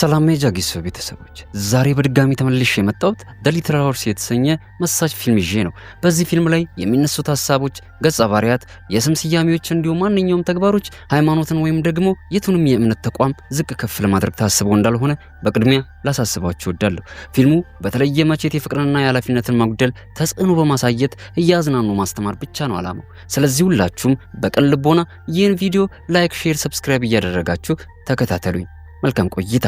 ሰላም የጃጊሶ ቤተሰቦች ዛሬ በድጋሚ ተመልሼ የመጣሁት ዘ ሊትል ሃውርስ የተሰኘ መሳጭ ፊልም ይዤ ነው። በዚህ ፊልም ላይ የሚነሱት ሐሳቦች፣ ገጸ ባህሪያት፣ የስም ስያሜዎች እንዲሁም ማንኛውም ተግባሮች ሃይማኖትን ወይም ደግሞ የቱንም የእምነት ተቋም ዝቅ ከፍ ለማድረግ ታስበው እንዳልሆነ በቅድሚያ ላሳስባችሁ እወዳለሁ። ፊልሙ በተለየ መቼት የፍቅርና የኃላፊነትን ማጉደል ተጽዕኖ በማሳየት እያዝናኑ ማስተማር ብቻ ነው ዓላማው። ስለዚህ ሁላችሁም በቅን ልቦና ይህን ቪዲዮ ላይክ፣ ሼር፣ ሰብስክራይብ እያደረጋችሁ ተከታተሉኝ። መልካም ቆይታ።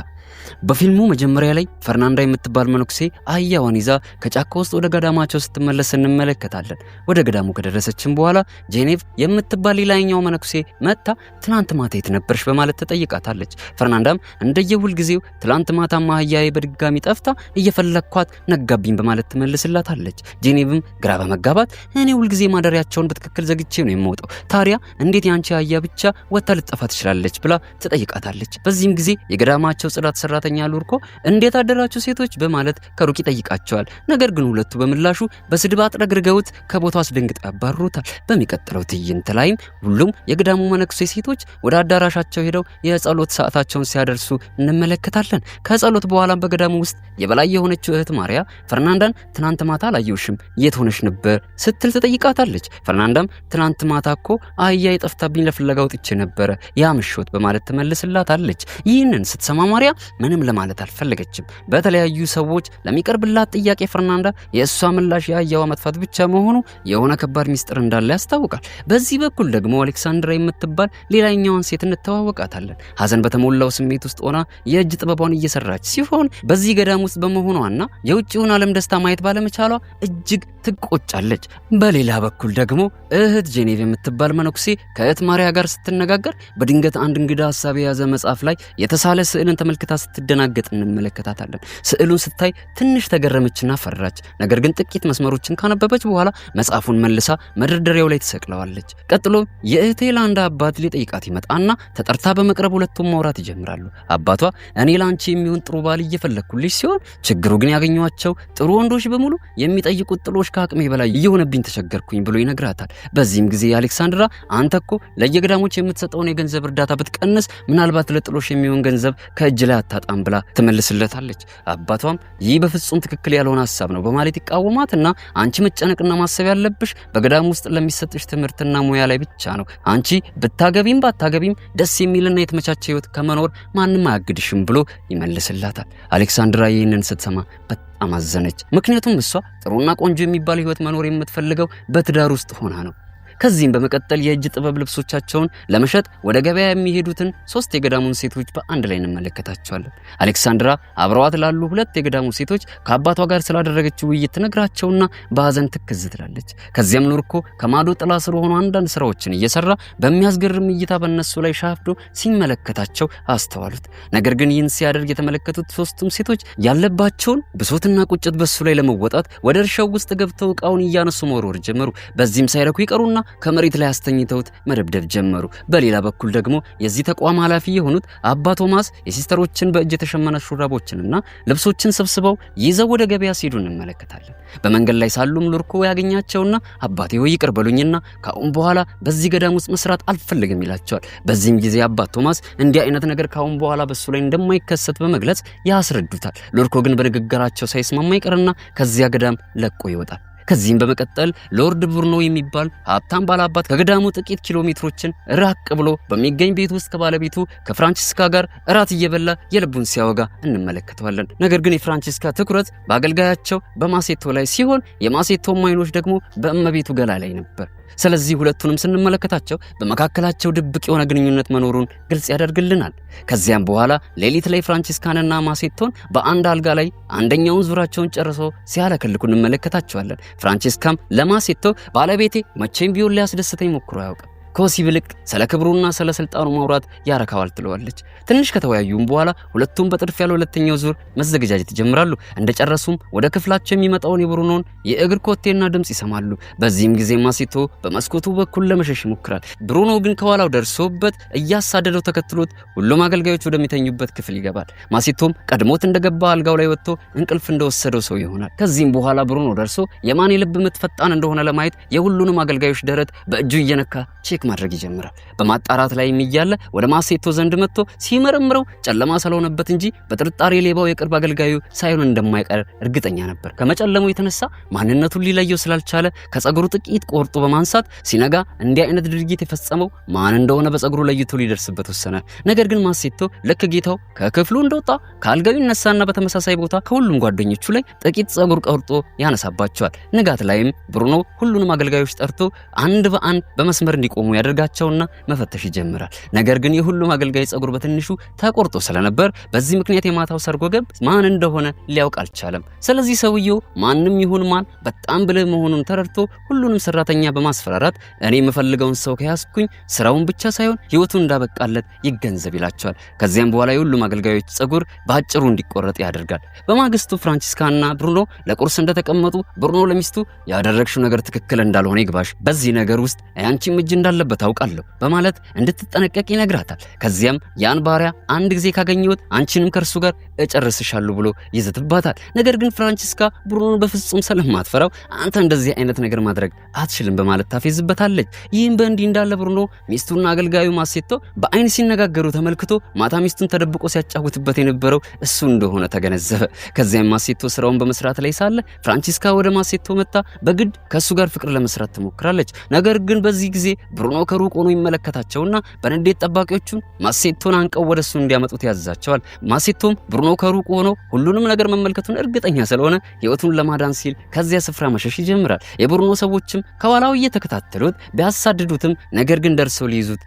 በፊልሙ መጀመሪያ ላይ ፈርናንዳ የምትባል መነኩሴ አህያዋን ይዛ ከጫካ ውስጥ ወደ ገዳማቸው ስትመለስ እንመለከታለን። ወደ ገዳሙ ከደረሰችም በኋላ ጄኔቭ የምትባል ሌላኛው መነኩሴ መጣ ትናንት ማታ የት ነበርሽ በማለት ተጠይቃታለች። ፈርናንዳም እንደየሁል ጊዜው ትናንት ማታማ አህያዬ በድጋሚ ጠፍታ እየፈለኳት ነጋብኝ በማለት ትመልስላታለች። ጄኔቭም ግራ በመጋባት እኔ ሁል ጊዜ ማደሪያቸውን በትክክል ዘግቼ ነው የምወጣው፣ ታዲያ እንዴት ያንቺ አህያ ብቻ ወጣ ልጠፋ ትችላለች ብላ ትጠይቃታለች። በዚህም ጊዜ የገዳማቸው ጽዳት ሰራተኛ ሉርኮ እንዴት አደራችሁ ሴቶች በማለት ከሩቅ ይጠይቃቸዋል። ነገር ግን ሁለቱ በምላሹ በስድብ አጥረግርገውት ከቦታው አስደንግጠው ያባርሩታል። በሚቀጥለው ትዕይንት ላይም ሁሉም የገዳሙ መነኩሴ ሴቶች ወደ አዳራሻቸው ሄደው የጸሎት ሰዓታቸውን ሲያደርሱ እንመለከታለን። ከጸሎት በኋላም በገዳሙ ውስጥ የበላይ የሆነችው እህት ማርያ ፈርናንዳን ትናንት ማታ አላየሁሽም የት ሆነሽ ነበር ስትል ትጠይቃታለች። ፈርናንዳም ትናንት ማታ እኮ አህያ የጠፍታብኝ ለፍለጋ ወጥቼ ነበረ ያምሽት በማለት ትመልስላታለች። ይህንን ስትሰማ ማርያ ምንም ለማለት አልፈለገችም። በተለያዩ ሰዎች ለሚቀርብላት ጥያቄ ፈርናንዳ የእሷ ምላሽ የአህያዋ መጥፋት ብቻ መሆኑ የሆነ ከባድ ሚስጥር እንዳለ ያስታውቃል። በዚህ በኩል ደግሞ አሌክሳንድራ የምትባል ሌላኛዋን ሴት እንተዋወቃታለን። ሐዘን በተሞላው ስሜት ውስጥ ሆና የእጅ ጥበቧን እየሰራች ሲሆን በዚህ ገዳም ውስጥ በመሆኗና የውጭውን ዓለም ደስታ ማየት ባለመቻሏ እጅግ ትቆጫለች። በሌላ በኩል ደግሞ እህት ጄኔቭ የምትባል መነኩሴ ከእህት ማርያ ጋር ስትነጋገር በድንገት አንድ እንግዳ ሐሳብ የያዘ መጽሐፍ ላይ የተሳለ ስዕልን ተመልክታ ስትደናገጥ እንመለከታታለን። ስዕሉን ስታይ ትንሽ ተገረመችና ፈራች። ነገር ግን ጥቂት መስመሮችን ካነበበች በኋላ መጽሐፉን መልሳ መደርደሪያው ላይ ትሰቅለዋለች። ቀጥሎ የእህቴ ላንዳ አባት ሊጠይቃት ይመጣና ተጠርታ በመቅረብ ሁለቱም ማውራት ይጀምራሉ። አባቷ እኔ ላንቺ የሚሆን ጥሩ ባል እየፈለኩልሽ ሲሆን ችግሩ ግን ያገኟቸው ጥሩ ወንዶች በሙሉ የሚጠይቁት ጥሎሽ ከአቅሜ በላይ እየሆነብኝ ተቸገርኩኝ ብሎ ይነግራታል። በዚህም ጊዜ አሌክሳንድራ አንተ እኮ ለየገዳሞች የምትሰጠውን የገንዘብ እርዳታ ብትቀንስ ምናልባት ለጥሎሽ የሚሆን ገንዘብ ከእጅ ላይ አታጣም ብላ ትመልስለታለች። አባቷም ይህ በፍጹም ትክክል ያልሆነ ሐሳብ ነው በማለት ይቃወማትና አንቺ መጨነቅና ማሰብ ያለብሽ በገዳም ውስጥ ለሚሰጥሽ ትምህርትና ሙያ ላይ ብቻ ነው። አንቺ ብታገቢም ባታገቢም ደስ የሚልና የተመቻቸ ህይወት ከመኖር ማንም አያግድሽም ብሎ ይመልስላታል። አሌክሳንድራ ይህንን ስትሰማ በጣም አዘነች። ምክንያቱም እሷ ጥሩና ቆንጆ የሚባል ህይወት መኖር የምትፈልገው በትዳር ውስጥ ሆና ነው። ከዚህም በመቀጠል የእጅ ጥበብ ልብሶቻቸውን ለመሸጥ ወደ ገበያ የሚሄዱትን 3 የገዳሙን ሴቶች በአንድ ላይ እንመለከታቸዋለን። አሌክሳንድራ አብረዋት ላሉ 2 የገዳሙ ሴቶች ከአባቷ ጋር ስላደረገችው ውይይት ትነግራቸውና በሐዘን ትክዝ ትላለች። ከዚያም ሉርኮ ከማዶ ጥላ ስር ሆኖ አንዳንድ ስራዎችን እየሰራ በሚያስገርም እይታ በእነሱ ላይ ሻፍዶ ሲመለከታቸው አስተዋሉት። ነገር ግን ይህን ሲያደርግ የተመለከቱት 3ቱም ሴቶች ያለባቸውን ብሶትና ቁጭት በሱ ላይ ለመወጣት ወደ እርሻው ውስጥ ገብተው ዕቃውን እያነሱ መወርወር ጀመሩ። በዚህም ሳይረኩ ይቀሩና ከመሬት ላይ አስተኝተውት መደብደብ ጀመሩ። በሌላ በኩል ደግሞ የዚህ ተቋም ኃላፊ የሆኑት አባ ቶማስ የሲስተሮችን በእጅ የተሸመነ ሹራቦችንና ልብሶችን ሰብስበው ይዘው ወደ ገበያ ሲሄዱ እንመለከታለን። በመንገድ ላይ ሳሉም ሉርኮ ያገኛቸውና አባቴ ሆይ ይቅር በሉኝና ካሁን በኋላ በዚህ ገዳም ውስጥ መስራት አልፈልግም ይላቸዋል። በዚህም ጊዜ አባ ቶማስ እንዲህ አይነት ነገር ካሁን በኋላ በሱ ላይ እንደማይከሰት በመግለጽ ያስረዱታል። ሉርኮ ግን በንግግራቸው ሳይስማማ ይቀርና ከዚያ ገዳም ለቆ ይወጣል። ከዚህም በመቀጠል ሎርድ ቡርኖ የሚባል ሀብታም ባላባት ከገዳሙ ጥቂት ኪሎ ሜትሮችን ራቅ ብሎ በሚገኝ ቤት ውስጥ ከባለቤቱ ከፍራንቺስካ ጋር እራት እየበላ የልቡን ሲያወጋ እንመለከተዋለን። ነገር ግን የፍራንቺስካ ትኩረት በአገልጋያቸው በማሴቶ ላይ ሲሆን የማሴቶ አይኖች ደግሞ በእመቤቱ ገላ ላይ ነበር። ስለዚህ ሁለቱንም ስንመለከታቸው በመካከላቸው ድብቅ የሆነ ግንኙነት መኖሩን ግልጽ ያደርግልናል። ከዚያም በኋላ ሌሊት ላይ ፍራንቺስካንና ማሴቶን በአንድ አልጋ ላይ አንደኛውን ዙራቸውን ጨርሰው ሲያለከልኩ እንመለከታቸዋለን። ፍራንቺስካም ለማሴቶ ባለቤቴ መቼም ቢሆን ሊያስደስተኝ ሞክሮ አያውቅም፣ ከወሲብ ይልቅ ስለ ክብሩና ስለ ስልጣኑ ማውራት ያረካዋል ትለዋለች። ትንሽ ከተወያዩም በኋላ ሁለቱም በጥድፊያ ለሁለተኛው ዙር መዘገጃጀት ይጀምራሉ። እንደጨረሱም ወደ ክፍላቸው የሚመጣውን የብሩኖን የእግር ኮቴና ድምጽ ይሰማሉ። በዚህም ጊዜ ማሴቶ በመስኮቱ በኩል ለመሸሽ ይሞክራል። ብሩኖ ግን ከኋላው ደርሶበት እያሳደደው ተከትሎት ሁሉም አገልጋዮች ወደሚተኙበት ክፍል ይገባል። ማሴቶም ቀድሞት እንደገባ አልጋው ላይ ወጥቶ እንቅልፍ እንደወሰደው ሰው ይሆናል። ከዚህም በኋላ ብሩኖ ደርሶ የማን ልብ ምት ፈጣን እንደሆነ ለማየት የሁሉንም አገልጋዮች ደረት በእጁ እየነካ ቼክ ቼክ ማድረግ ይጀምራል። በማጣራት ላይ እያለ ወደ ማሴቶ ዘንድ መጥቶ ሲመረምረው ጨለማ ስለሆነበት እንጂ በጥርጣሬ ሌባው የቅርብ አገልጋዩ ሳይሆን እንደማይቀር እርግጠኛ ነበር። ከመጨለሙ የተነሳ ማንነቱን ሊለየው ስላልቻለ ከጸጉሩ ጥቂት ቆርጦ በማንሳት ሲነጋ እንዲህ አይነት ድርጊት የፈጸመው ማን እንደሆነ በጸጉሩ ለይቶ ሊደርስበት ወሰነ። ነገር ግን ማሴቶ ልክ ጌታው ከክፍሉ እንደወጣ ከአልጋው ይነሳና በተመሳሳይ ቦታ ከሁሉም ጓደኞቹ ላይ ጥቂት ጸጉር ቆርጦ ያነሳባቸዋል። ንጋት ላይም ብሩኖ ሁሉንም አገልጋዮች ጠርቶ አንድ በአንድ በመስመር እንዲቆሙ ያደርጋቸውና መፈተሽ ይጀምራል። ነገር ግን የሁሉም አገልጋይ ጸጉር በትንሹ ተቆርጦ ስለነበር በዚህ ምክንያት የማታው ሰርጎ ገብ ማን እንደሆነ ሊያውቅ አልቻለም። ስለዚህ ሰውየው ማንም ይሁን ማን በጣም ብልህ መሆኑን ተረድቶ ሁሉንም ሰራተኛ በማስፈራራት እኔ የምፈልገውን ሰው ከያዝኩኝ ስራውን ብቻ ሳይሆን ህይወቱን እንዳበቃለት ይገንዘብ ይላቸዋል። ከዚያም በኋላ የሁሉም አገልጋዮች ጸጉር በአጭሩ እንዲቆረጥ ያደርጋል። በማግስቱ ፍራንቺስካና ብሩኖ ለቁርስ እንደተቀመጡ ብሩኖ ለሚስቱ ያደረግሽው ነገር ትክክል እንዳልሆነ ይግባሽ፣ በዚህ ነገር ውስጥ ያንቺም እጅ እንዳለበት አውቃለሁ በማለት እንድትጠነቀቅ ይነግራታል። ከዚያም ያን ባሪያ አንድ ጊዜ ካገኘሁት አንቺንም ከርሱ ጋር እጨርስሻለሁ ብሎ ይዘትባታል። ነገር ግን ፍራንቺስካ ብሩኖን በፍጹም ስለማትፈራው አንተ እንደዚህ አይነት ነገር ማድረግ አትችልም በማለት ታፌዝበታለች። ይህም በእንዲህ እንዳለ ብሩኖ ሚስቱና አገልጋዩ ማሴቶ በአይን ሲነጋገሩ ተመልክቶ ማታ ሚስቱን ተደብቆ ሲያጫውትበት የነበረው እሱ እንደሆነ ተገነዘበ። ከዚያም ማሴቶ ስራውን በመስራት ላይ ሳለ ፍራንቺስካ ወደ ማሴቶ መጣ በግድ ከሱ ጋር ፍቅር ለመስራት ትሞክራለች። ነገር ግን በዚህ ጊዜ ብሩኖ ከሩቅ ሆኖ ይመለከታቸውና በንዴት ጠባቂዎቹን ማሴቶን አንቀው ወደሱ እንዲያመጡት ያዛቸዋል። ማሴቶም ብሩኖ ከሩቅ ሆኖ ሁሉንም ነገር መመልከቱን እርግጠኛ ስለሆነ ህይወቱን ለማዳን ሲል ከዚያ ስፍራ መሸሽ ይጀምራል። የብሩኖ ሰዎችም ከኋላው እየተከታተሉት ቢያሳድዱትም ነገር ግን ደርሰው ሊይዙት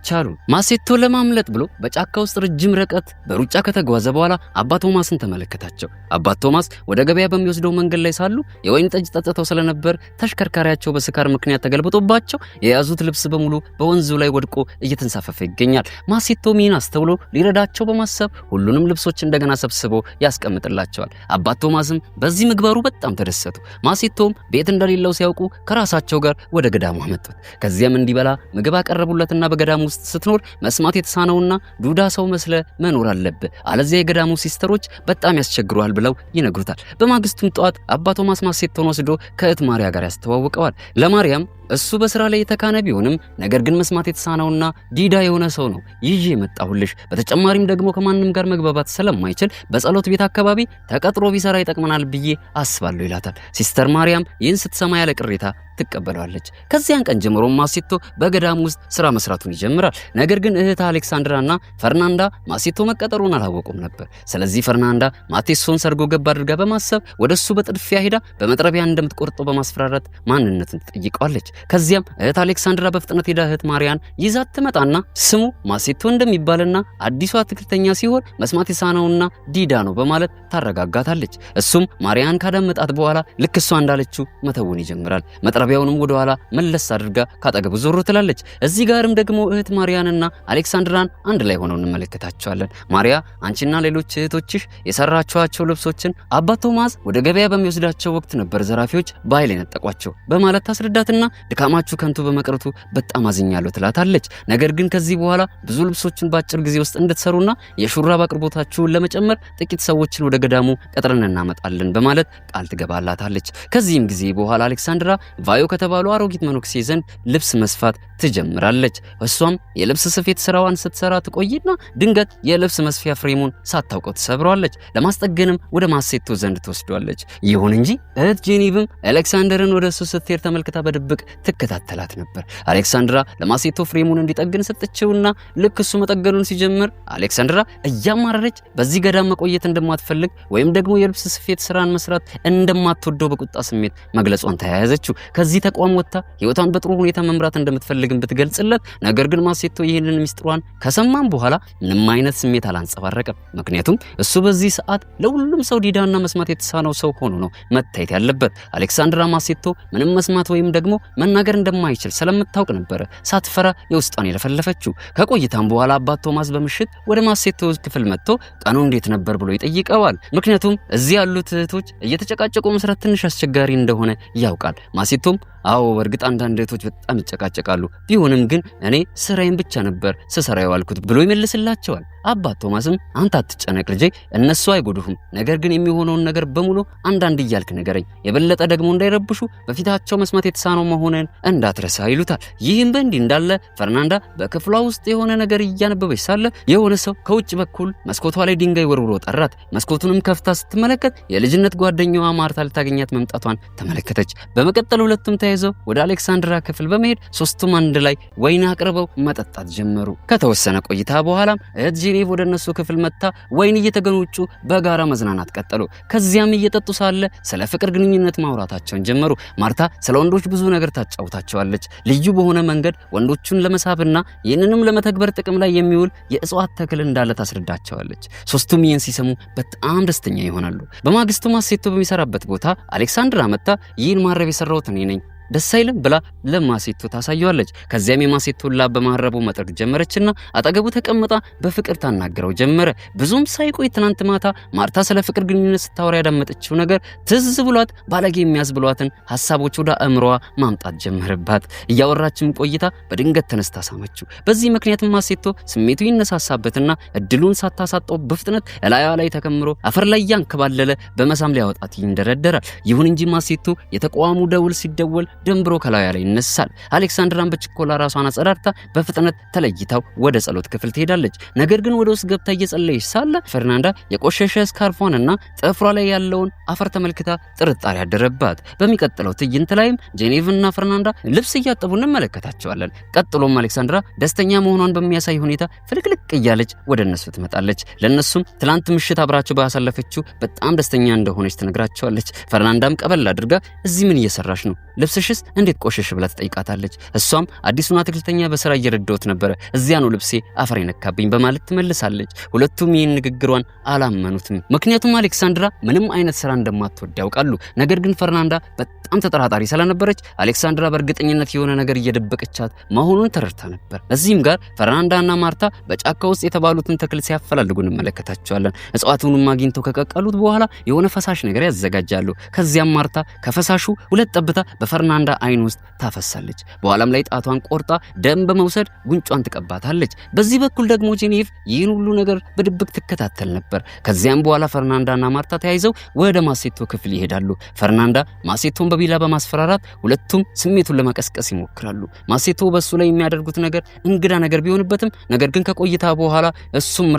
ቻሉ። ማሴቶ ለማምለጥ ብሎ በጫካ ውስጥ ረጅም ርቀት በሩጫ ከተጓዘ በኋላ አባ ቶማስን ተመለከታቸው። አባ ቶማስ ወደ ገበያ በሚወስደው መንገድ ላይ ሳሉ የወይን ጠጅ ጠጥተው ስለነበር ተሽከርካሪያቸው በስካር ምክንያት ተገልብጦባቸው የያዙት ልብስ በሙሉ በወንዙ ላይ ወድቆ እየተንሳፈፈ ይገኛል። ማሴቶ ሚን አስተውሎ ሊረዳቸው በማሰብ ሁሉንም ልብሶች እንደገና ሰብስቦ ያስቀምጥላቸዋል። አባ ቶማስም በዚህ ምግባሩ በጣም ተደሰቱ። ማሴቶም ቤት እንደሌለው ሲያውቁ ከራሳቸው ጋር ወደ ገዳሙ አመጡት። ከዚያም እንዲበላ ምግብ አቀረቡለትና በገዳሙ ስትኖር መስማት የተሳነውና ዱዳ ሰው መስለ መኖር አለብህ፣ አለዚያ የገዳሙ ሲስተሮች በጣም ያስቸግሩሃል ብለው ይነግሩታል። በማግስቱም ጠዋት አባ ቶማስ ማሴቶን ወስዶ ከእህት ማርያ ጋር ያስተዋውቀዋል። ለማርያም እሱ በስራ ላይ የተካነ ቢሆንም ነገር ግን መስማት የተሳነውና ዲዳ የሆነ ሰው ነው ይዤ የመጣሁልሽ። በተጨማሪም ደግሞ ከማንም ጋር መግባባት ስለማይችል በጸሎት ቤት አካባቢ ተቀጥሮ ቢሰራ ይጠቅመናል ብዬ አስባለሁ ይላታል። ሲስተር ማርያም ይህን ስትሰማ ያለ ቅሬታ ትቀበለዋለች። ከዚያን ቀን ጀምሮ ማሴቶ በገዳሙ ውስጥ ስራ መስራቱን ይጀምራል። ነገር ግን እህት አሌክሳንድራና ፈርናንዳ ማሴቶ መቀጠሩን አላወቁም ነበር። ስለዚህ ፈርናንዳ ማቴሶን ሰርጎ ገብ አድርጋ በማሰብ ወደሱ በጥድፊያ ሄዳ በመጥረቢያ እንደምትቆርጠው በማስፈራራት ማንነቱን ትጠይቀዋለች። ከዚያም እህት አሌክሳንድራ በፍጥነት ሄዳ እህት ማርያን ይዛት ትመጣና ስሙ ማሴቶ እንደሚባልና አዲሷ አትክልተኛ ሲሆን መስማት የሳነውና ዲዳ ነው በማለት ታረጋጋታለች። እሱም ማርያን ካዳመጣት በኋላ ልክ እሷ እንዳለችው መተውን ይጀምራል። መጥረቢያውንም ወደ ኋላ መለስ አድርጋ ካጠገቡ ዞር ትላለች። እዚህ ጋርም ደግሞ እህት ማርያንና አሌክሳንድራን አንድ ላይ ሆነው እንመለከታቸዋለን። ማርያ አንቺና ሌሎች እህቶችሽ የሰራችኋቸው ልብሶችን አባ ቶማስ ወደ ገበያ በሚወስዳቸው ወቅት ነበር ዘራፊዎች በኃይል የነጠቋቸው በማለት ታስረዳትና ድካማችሁ ከንቱ በመቅረቱ በጣም አዝኛለሁ ትላታለች። ነገር ግን ከዚህ በኋላ ብዙ ልብሶችን በአጭር ጊዜ ውስጥ እንድትሰሩና የሹራብ አቅርቦታችሁን ለመጨመር ጥቂት ሰዎችን ወደ ገዳሙ ቀጥረን እናመጣለን በማለት ቃል ትገባላታለች። ከዚህም ጊዜ በኋላ አሌክሳንድራ ቫዮ ከተባሉ አሮጊት መነኩሴ ዘንድ ልብስ መስፋት ትጀምራለች። እሷም የልብስ ስፌት ስራዋን ስትሰራ ትቆይና ድንገት የልብስ መስፊያ ፍሬሙን ሳታውቀው ትሰብረዋለች። ለማስጠገንም ወደ ማሴቶ ዘንድ ትወስዷለች። ይሁን እንጂ እህት ጄኒቭም አሌክሳንደርን ወደ እሱ ስትሄድ ተመልክታ በድብቅ ትከታተላት ነበር። አሌክሳንድራ ለማሴቶ ፍሬሙን እንዲጠግን ሰጠችውና ልክ እሱ መጠገኑን ሲጀምር አሌክሳንድራ እያማረረች በዚህ ገዳም መቆየት እንደማትፈልግ ወይም ደግሞ የልብስ ስፌት ስራን መስራት እንደማትወደው በቁጣ ስሜት መግለጿን ተያያዘችው። ከዚህ ተቋም ወጥታ ህይወቷን በጥሩ ሁኔታ መምራት እንደምትፈልግም ብትገልጽለት ነገር ግን ማሴቶ ይህንን ሚስጥሯን ከሰማም በኋላ ምንም አይነት ስሜት አላንጸባረቀም። ምክንያቱም እሱ በዚህ ሰዓት ለሁሉም ሰው ዲዳና መስማት የተሳነው ሰው ሆኖ ነው መታየት ያለበት። አሌክሳንድራ ማሴቶ ምንም መስማት ወይም ደግሞ መናገር እንደማይችል ስለምታውቅ ነበር ሳትፈራ የውስጧን የለፈለፈችው። ከቆይታም በኋላ አባት ቶማስ በምሽት ወደ ማሴቶ ክፍል መጥቶ ቀኑ እንዴት ነበር ብሎ ይጠይቀዋል። ምክንያቱም እዚህ ያሉት እህቶች እየተጨቃጨቁ መስራት ትንሽ አስቸጋሪ እንደሆነ ያውቃል። ማሴቶም አዎ በእርግጥ አንዳንድ እህቶች በጣም ይጨቃጨቃሉ፣ ቢሆንም ግን እኔ ስራዬን ብቻ ነበር ስሰራ የዋልኩት ብሎ ይመልስላቸዋል። አባት ቶማስም አንተ አትጨነቅ ልጄ እነሱ አይጎዱህም ነገር ግን የሚሆነውን ነገር በሙሉ አንዳንድ እያልክ ንገረኝ የበለጠ ደግሞ እንዳይረብሹ በፊታቸው መስማት የተሳነው መሆኑን እንዳትረሳ ይሉታል ይህም በእንዲህ እንዳለ ፈርናንዳ በክፍሏ ውስጥ የሆነ ነገር እያነበበች ሳለ የሆነ ሰው ከውጭ በኩል መስኮቷ ላይ ድንጋይ ወርውሮ ጠራት መስኮቱንም ከፍታ ስትመለከት የልጅነት ጓደኛዋ ማርታ ልታገኛት መምጣቷን ተመለከተች በመቀጠል ሁለቱም ተያይዘው ወደ አሌክሳንድራ ክፍል በመሄድ ሶስቱም አንድ ላይ ወይን አቅርበው መጠጣት ጀመሩ ከተወሰነ ቆይታ በኋላም እህት ጄኔቭ ወደ እነሱ ክፍል መጣ ወይን እየተገኑጩ በጋራ መዝናናት ቀጠሉ ከዚያም እየጠጡ ሳለ ስለ ፍቅር ግንኙነት ማውራታቸውን ጀመሩ ማርታ ስለ ወንዶች ብዙ ነገር ታጫውታቸዋለች ልዩ በሆነ መንገድ ወንዶቹን ለመሳብና ይህንንም ለመተግበር ጥቅም ላይ የሚውል የእጽዋት ተክል እንዳለ ታስረዳቸዋለች ሶስቱም ይህን ሲሰሙ በጣም ደስተኛ ይሆናሉ በማግስቱ ማሴቶ በሚሰራበት ቦታ አሌክሳንድራ መጣ ይህን ማረብ የሰራሁት እኔ ነኝ ደስ አይልም ብላ ለማሴቶ ታሳየዋለች ከዚያም የማሴቶን ላብ በማረቡ መጥረግ ጀመረችና አጠገቡ ተቀምጣ በፍቅር ታናገረው ጀመረ ብዙም ሳይቆይ ትናንት ማታ ማርታ ስለ ፍቅር ግንኙነት ስታወራ ያዳመጠችው ነገር ትዝ ብሏት ባለጌ የሚያስብሏትን ሐሳቦች ወደ አእምሮዋ ማምጣት ጀመረባት እያወራችም ቆይታ በድንገት ተነስታ ሳመችው በዚህ ምክንያት ማሴቶ ስሜቱ ይነሳሳበትና እድሉን ሳታሳጣው በፍጥነት እላያዋ ላይ ተከምሮ አፈር ላይ ያንከባለለ በመሳም ሊያወጣት ይንደረደራል ይሁን እንጂ ማሴቶ የተቋሙ ደውል ሲደወል ደንብሮ ከላያ ላይ ይነሳል አሌክሳንድራን በችኮላ ራሷን አጸዳድታ በፍጥነት ተለይታው ወደ ጸሎት ክፍል ትሄዳለች ነገር ግን ወደ ውስጥ ገብታ እየጸለየች ሳለ ፈርናንዳ የቆሸሸ ስካርፏንና ጥፍሯ ላይ ያለውን አፈር ተመልክታ ጥርጣሬ አደረባት በሚቀጥለው ትዕይንት ላይም ጄኔቭና ፈርናንዳ ልብስ እያጠቡ እንመለከታቸዋለን ቀጥሎም አሌክሳንድራ ደስተኛ መሆኗን በሚያሳይ ሁኔታ ፍልቅልቅ እያለች ወደ እነሱ ትመጣለች ለነሱም ትላንት ምሽት አብራቸው ባሳለፈችው በጣም ደስተኛ እንደሆነች ትነግራቸዋለች ፈርናንዳም ቀበል አድርጋ እዚህ ምን እየሰራሽ ነው ልብስሽስ እንዴት ቆሸሽ ብላ ትጠይቃታለች እሷም አዲሱን አትክልተኛ በስራ እየረዳሁት ነበር እዚያ ነው ልብሴ አፈር የነካብኝ በማለት ትመልሳለች ሁለቱም ይህን ንግግሯን አላመኑትም ምክንያቱም አሌክሳንድራ ምንም አይነት ስራ እንደማትወድ ያውቃሉ ነገር ግን ፈርናንዳ በጣም ተጠራጣሪ ስለነበረች አሌክሳንድራ በእርግጠኝነት የሆነ ነገር እየደበቀቻት መሆኑን ተረድታ ነበር እዚህም ጋር ፈርናንዳና ማርታ በጫካ ውስጥ የተባሉትን ተክል ሲያፈላልጉ እንመለከታቸዋለን እጽዋቱንም አግኝተው ከቀቀሉት በኋላ የሆነ ፈሳሽ ነገር ያዘጋጃሉ ከዚያም ማርታ ከፈሳሹ ሁለት ጠብታ በፈርናንዳ አይን ውስጥ ታፈሳለች በኋላም ላይ ጣቷን ቆርጣ ደም በመውሰድ ጉንጯን ትቀባታለች በዚህ በኩል ደግሞ ጄኔቭ ይህን ሁሉ ነገር በድብቅ ትከታተል ነበር ከዚያም በኋላ ፈርናንዳና ማርታ ተያይዘው ወደ ማሴቶ ክፍል ይሄዳሉ ፈርናንዳ ማሴቶን በቢላ በማስፈራራት ሁለቱም ስሜቱን ለማቀስቀስ ይሞክራሉ ማሴቶ በሱ ላይ የሚያደርጉት ነገር እንግዳ ነገር ቢሆንበትም ነገር ግን ከቆይታ በኋላ እሱም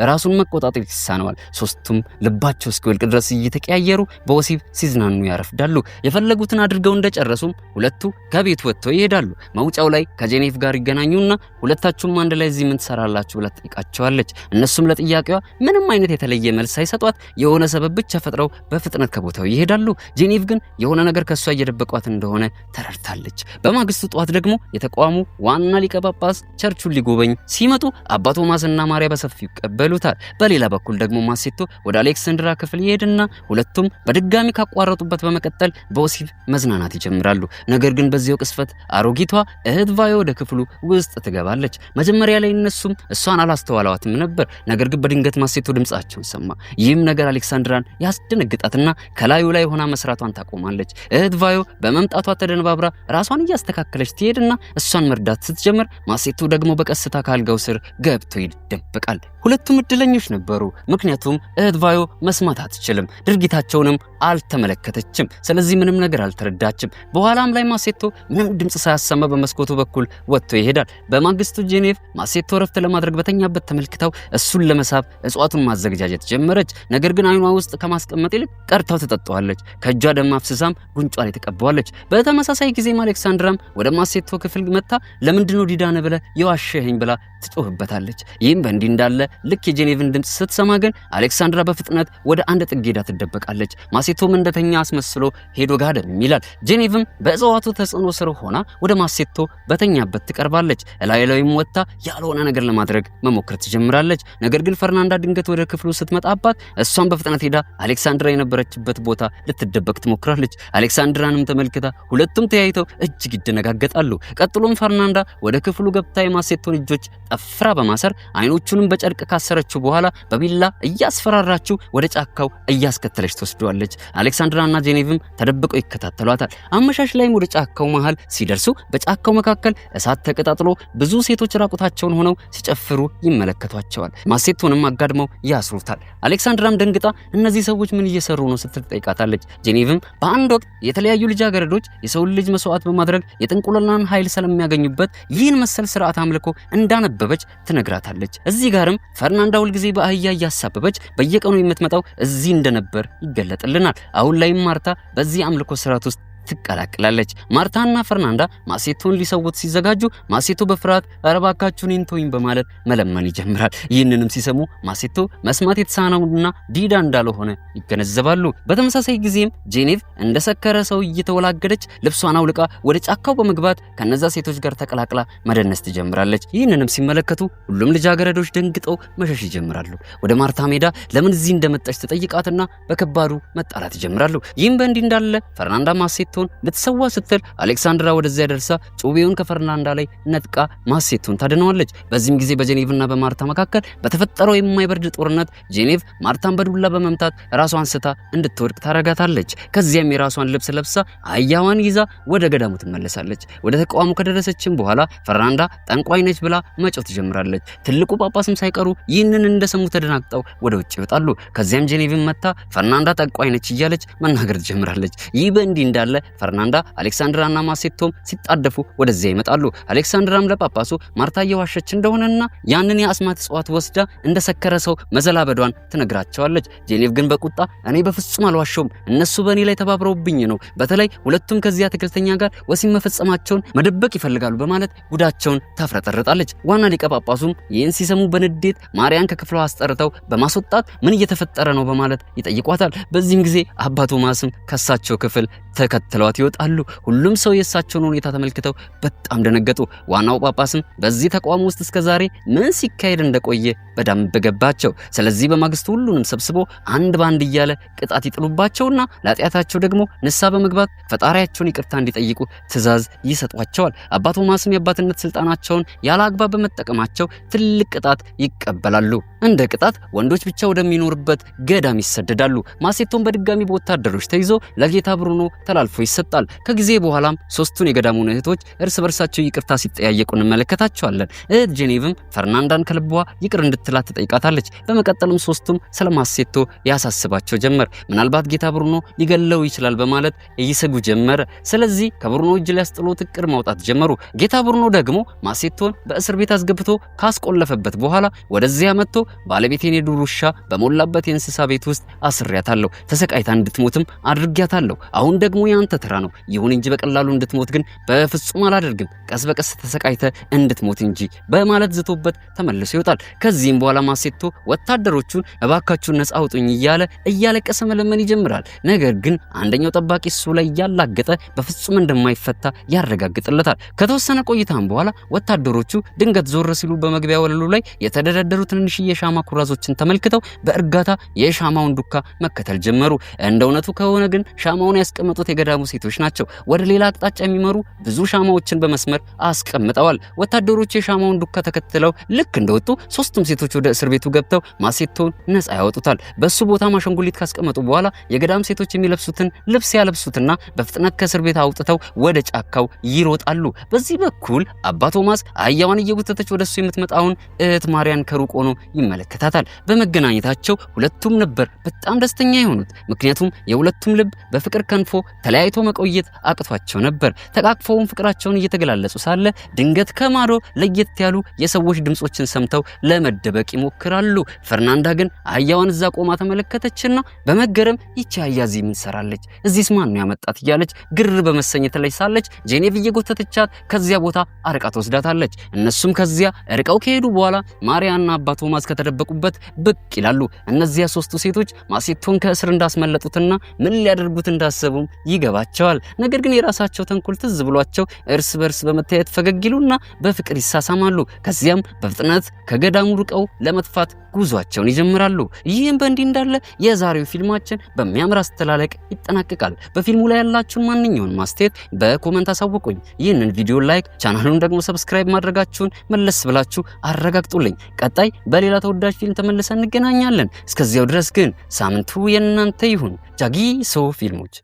ራሱን መቆጣጠር ይሳነዋል ሶስቱም ልባቸው እስኪወልቅ ድረስ እየተቀያየሩ በወሲብ ሲዝናኑ ያረፍዳሉ የፈለጉትን አድርገው እንደጨረሱም ሁለቱ ከቤት ወጥተው ይሄዳሉ መውጫው ላይ ከጄኔቭ ጋር ይገናኙና ሁለታችሁም አንድ ላይ እዚህ ምን ትሰራላችሁ ብላ ትጠይቃቸዋለች እነሱም ለጥያቄዋ ምንም አይነት የተለየ መልስ ሳይሰጧት የሆነ ሰበብ ብቻ ፈጥረው በፍጥነት ከቦታው ይሄዳሉ ጄኔቭ ግን የሆነ ነገር ከሷ እየደበቋት እንደሆነ ተረድታለች በማግስቱ ጧት ደግሞ የተቋሙ ዋና ሊቀ ጳጳስ ቸርቹን ሊጎበኝ ሲመጡ አባ ቶማስና ማርያ በሰፊው ይቀበሉታል በሌላ በኩል ደግሞ ማሴቶ ወደ አሌክሳንድራ ክፍል ይሄድና ሁለቱም በድጋሚ ካቋረጡበት በመቀጠል በወሲብ መዝናናት ይጀምራሉ ነገር ግን በዚያው ቅስፈት አሮጊቷ እህት ቫዮ ወደ ክፍሉ ውስጥ ትገባለች መጀመሪያ ላይ እነሱም እሷን አላስተዋላዋትም ነበር ነገር ግን በድንገት ማሴቶ ድምጻቸውን ሰማ ይህም ነገር አሌክሳንድራን ያስደነግጣትና ከላዩ ላይ ሆና መስራቷን ታቆማለች እህት ቫዮ በመምጣቷ ተደነባብራ ራሷን እያስተካከለች ትሄድና እሷን መርዳት ስትጀምር ማሴቶ ደግሞ በቀስታ ካልጋው ስር ገብቶ ይደበቃል ሁለቱም እድለኞች ነበሩ ምክንያቱም እህት ቫዮ መስማት አትችልም ድርጊታቸውንም አልተመለከተችም ስለዚህ ምንም ነገር አልተረዳችም በኋላም ላይ ማሴቶ ምንም ድምጽ ሳያሰማ በመስኮቱ በኩል ወጥቶ ይሄዳል በማግስቱ ጄኔቭ ማሴቶ ረፍት ለማድረግ በተኛበት ተመልክተው እሱን ለመሳብ እጽዋቱን ማዘጋጀት ጀመረች ነገር ግን አይኗ ውስጥ ከማስቀመጥ ይልቅ ቀርታው ተጠጣዋለች ከእጇ ደም አፍስሳም ጉንጯ ላይ ተቀባዋለች በተመሳሳይ ጊዜም አሌክሳንድራም ወደ ማሴቶ ክፍል መጣ ለምንድነው ዲዳነ ብለ የዋሸኸኝ ብላ ትጮህበታለች ይህም በእንዲህ እንዳለ ልክ የጄኔቭን ድምጽ ስትሰማ ግን አሌክሳንድራ በፍጥነት ወደ አንድ ጥግ ሄዳ ትደበቃለች ማሴቶም እንደተኛ አስመስሎ ሄዶ ጋደም ይላል ጄኔቭም በእጽዋቱ ተጽዕኖ ስር ሆና ወደ ማሴቶ በተኛበት ትቀርባለች እላይላይም ወጣ ያልሆነ ነገር ለማድረግ መሞከር ትጀምራለች ነገር ግን ፈርናንዳ ድንገት ወደ ክፍሉ ስትመጣባት እሷን በፍጥነት ሄዳ አሌክሳንድራ የነበረችበት ቦታ ልትደበቅ ትሞክራለች አሌክሳንድራንም ተመልክታ ሁለቱም ተያይተው እጅግ ይደነጋገጣሉ ቀጥሎም ፈርናንዳ ወደ ክፍሉ ገብታ የማሴቶን እጆች ጠፍራ በማሰር አይኖቹንም በጨርቅ ካሰረችው በኋላ በቢላ እያስፈራራችው ወደ ጫካው እያስከተለች ትወስደዋለች አሌክሳንድራና ጄኔቭም ተደብቀው ይከታተሏታል። አመሻሽ ላይም ወደ ጫካው መሃል ሲደርሱ በጫካው መካከል እሳት ተቀጣጥሎ ብዙ ሴቶች ራቁታቸውን ሆነው ሲጨፍሩ ይመለከቷቸዋል። ማሴቶንም አጋድመው ያስሩታል። አሌክሳንድራም ደንግጣ እነዚህ ሰዎች ምን እየሰሩ ነው ስትል ጠይቃታለች። ጄኔቭም በአንድ ወቅት የተለያዩ ልጃገረዶች የሰው ልጅ መስዋዕት በማድረግ የጥንቁልናን ኃይል ስለሚያገኙበት ይህን መሰል ስርዓት አምልኮ እንዳነበበች ትነግራታለች። እዚህ ጋርም ፈርናንዳ ሁልጊዜ በአህያ እያሳበበች በየቀኑ የምትመጣው እዚህ እንደነበር ይገለጥልናል። አሁን ላይም ማርታ በዚህ አምልኮ ስርዓት ውስጥ ትቀላቅላለች። ማርታና ፈርናንዳ ማሴቶን ሊሰውት ሲዘጋጁ ማሴቶ በፍርሃት ኧረ እባካችሁን እንተውኝ በማለት መለመን ይጀምራል። ይህንንም ሲሰሙ ማሴቶ መስማት የተሳነውና ዲዳ እንዳልሆነ ይገነዘባሉ። በተመሳሳይ ጊዜም ጄኔቭ እንደሰከረ ሰው እየተወላገደች ልብሷን አውልቃ ወደ ጫካው በመግባት ከነዛ ሴቶች ጋር ተቀላቅላ መደነስ ትጀምራለች። ይህንንም ሲመለከቱ ሁሉም ልጃገረዶች ደንግጠው መሸሽ ይጀምራሉ። ወደ ማርታ ሜዳ ለምን እዚህ እንደመጣች ትጠይቃትና በከባዱ መጣላት ይጀምራሉ። ይህም በእንዲህ እንዳለ ፈርናንዳ ማሴቶ ልትሰዋ ስትል አሌክሳንድራ ወደዚያ ደርሳ ጩቤውን ከፈርናንዳ ላይ ነጥቃ ማሴቶን ታድነዋለች። በዚህም ጊዜ በጄኔቭና በማርታ መካከል በተፈጠረው የማይበርድ ጦርነት ጄኔቭ ማርታን በዱላ በመምታት ራሷን ስታ እንድትወድቅ ታረጋታለች። ከዚያም የራሷን ልብስ ለብሳ አህያዋን ይዛ ወደ ገዳሙ ትመለሳለች። ወደ ተቋሙ ከደረሰችም በኋላ ፈርናንዳ ጠንቋይ ነች ብላ መጮህ ትጀምራለች። ትልቁ ጳጳስም ሳይቀሩ ይህንን እንደሰሙ ተደናግጠው ወደ ውጭ ይወጣሉ። ከዚያም ጄኔቭን መታ ፈርናንዳ ጠንቋይ ነች እያለች መናገር ትጀምራለች። ይህ በእንዲህ እንዳለ ፈርናንዳ አሌክሳንድራና ማሴቶም ሲጣደፉ ወደዚያ ይመጣሉ። አሌክሳንድራም ለጳጳሱ ማርታ እየዋሸች እንደሆነና ያንን የአስማት እጽዋት ወስዳ እንደሰከረ ሰው መዘላበዷን ትነግራቸዋለች። ጄኔቭ ግን በቁጣ እኔ በፍጹም አልዋሸውም፣ እነሱ በእኔ ላይ ተባብረውብኝ ነው፣ በተለይ ሁለቱም ከዚያ አትክልተኛ ጋር ወሲብ መፈጸማቸውን መደበቅ ይፈልጋሉ በማለት ጉዳቸውን ታፍረጠርጣለች። ዋና ሊቀ ጳጳሱም ይህን ሲሰሙ በንዴት ማርያን ከክፍሏ አስጠርተው በማስወጣት ምን እየተፈጠረ ነው በማለት ይጠይቋታል። በዚህም ጊዜ አባ ቶማስም ከሳቸው ክፍል ተከትለዋት ይወጣሉ። ሁሉም ሰው የእሳቸውን ሁኔታ ተመልክተው በጣም ደነገጡ። ዋናው ጳጳስም በዚህ ተቋም ውስጥ እስከዛሬ ምን ሲካሄድ እንደቆየ በደንብ ገባቸው። ስለዚህ በማግስቱ ሁሉንም ሰብስቦ አንድ ባንድ እያለ ቅጣት ይጥሉባቸውና ለኃጢአታቸው ደግሞ ንስሐ በመግባት ፈጣሪያቸውን ይቅርታ እንዲጠይቁ ትእዛዝ ይሰጧቸዋል። አባ ቶማስም የአባትነት ስልጣናቸውን ያለ አግባብ በመጠቀማቸው ትልቅ ቅጣት ይቀበላሉ። እንደ ቅጣት ወንዶች ብቻ ወደሚኖርበት ገዳም ይሰደዳሉ። ማሴቶን በድጋሚ በወታደሮች ተይዞ ለጌታ ብሩኖ ተላልፎ ይሰጣል። ከጊዜ በኋላም ሶስቱን የገዳሙን እህቶች እርስ በርሳቸው ይቅርታ ሲጠያየቁ እንመለከታቸዋለን። እህት ጄኔቭም ፈርናንዳን ከልቧ ይቅር እንድትላት ትጠይቃታለች። በመቀጠልም ሶስቱም ስለማሴቶ ያሳስባቸው ጀመር። ምናልባት ጌታ ብሩኖ ሊገለው ይችላል በማለት ይሰጉ ጀመረ። ስለዚህ ከብሩኖ እጅ ሊያስጥሉት እቅድ ማውጣት ጀመሩ። ጌታ ብሩኖ ደግሞ ማሴቶን በእስር ቤት አስገብቶ ካስቆለፈበት በኋላ ወደዚያ መጥቶ ባለቤቴን የዱር ውሻ በሞላበት የእንስሳ ቤት ውስጥ አስሬያታለሁ፣ ተሰቃይታ እንድትሞትም አድርጊያታለሁ። አሁን ደግሞ ያንተ ተራ ነው። ይሁን እንጂ በቀላሉ እንድትሞት ግን በፍጹም አላደርግም፣ ቀስ በቀስ ተሰቃይተ እንድትሞት እንጂ በማለት ዝቶበት ተመልሶ ይወጣል። ከዚህም በኋላ ማሴቶ ወታደሮቹን እባካችሁን ነፃ አውጡኝ እያለ እያለቀሰ መለመን ይጀምራል። ነገር ግን አንደኛው ጠባቂ እሱ ላይ ያላገጠ በፍጹም እንደማይፈታ ያረጋግጥለታል። ከተወሰነ ቆይታም በኋላ ወታደሮቹ ድንገት ዞር ሲሉ በመግቢያ ወለሉ ላይ የተደረደሩ ትንንሽ የሻማ ኩራዞችን ተመልክተው በእርጋታ የሻማውን ዱካ መከተል ጀመሩ። እንደ እውነቱ ከሆነ ግን ሻማውን ያስቀመጡት የገዳሙ ሴቶች ናቸው። ወደ ሌላ አቅጣጫ የሚመሩ ብዙ ሻማዎችን በመስመር አስቀምጠዋል። ወታደሮቹ የሻማውን ዱካ ተከትለው ልክ እንደወጡ ሶስቱም ሴቶች ወደ እስር ቤቱ ገብተው ማሴቶን ነፃ ያወጡታል። በሱ ቦታ ማሸንጉሊት ካስቀመጡ በኋላ የገዳም ሴቶች የሚለብሱትን ልብስ ያለብሱትና በፍጥነት ከእስር ቤት አውጥተው ወደ ጫካው ይሮጣሉ። በዚህ በኩል አባ ቶማስ አህያዋን እየጎተተች ወደሱ የምትመጣውን እህት ማርያን ከሩቅ ሆኖ ይመለከታታል። በመገናኘታቸው ሁለቱም ነበር በጣም ደስተኛ የሆኑት። ምክንያቱም የሁለቱም ልብ በፍቅር ከንፎ ተለያይቶ መቆየት አቅቷቸው ነበር። ተቃቅፈውም ፍቅራቸውን እየተገላለጹ ሳለ ድንገት ከማዶ ለየት ያሉ የሰዎች ድምጾችን ሰምተው ለመደበቅ ይሞክራሉ። ፈርናንዳ ግን አህያዋን እዛ ቆማ ተመለከተችና በመገረም ይቺ አህያ እዚህ ምን ሰራለች? እዚህስ ማን ነው ያመጣት? እያለች ግር በመሰኘት ላይ ሳለች ጄኔቭ እየጎተተቻት ከዚያ ቦታ አርቃ ትወስዳታለች። እነሱም ከዚያ ርቀው ከሄዱ በኋላ ማርያና አባ ቶማስ ከተደበቁበት ብቅ ይላሉ። እነዚያ ሶስቱ ሴቶች ማሴቶን ከእስር እንዳስመለጡትና ምን ሊያደርጉት እንዳሰቡም ይገባቸዋል። ነገር ግን የራሳቸው ተንኮል ትዝ ብሏቸው እርስ በርስ በመታየት ፈገግ ይሉና በፍቅር ይሳሳማሉ። ከዚያም በፍጥነት ከገዳሙ ርቀው ለመጥፋት ጉዟቸውን ይጀምራሉ። ይህም በእንዲህ እንዳለ የዛሬው ፊልማችን በሚያምር አስተላለቅ ይጠናቀቃል። በፊልሙ ላይ ያላችሁን ማንኛውን ማስተያየት በኮሜንት አሳውቁኝ። ይህንን ቪዲዮ ላይክ፣ ቻናሉን ደግሞ ሰብስክራይብ ማድረጋችሁን መለስ ብላችሁ አረጋግጡልኝ። ቀጣይ በሌላ ተወዳጅ ፊልም ተመልሰን እንገናኛለን። እስከዚያው ድረስ ግን ሳምንቱ የእናንተ ይሁን። ጃጊሶ ፊልሞች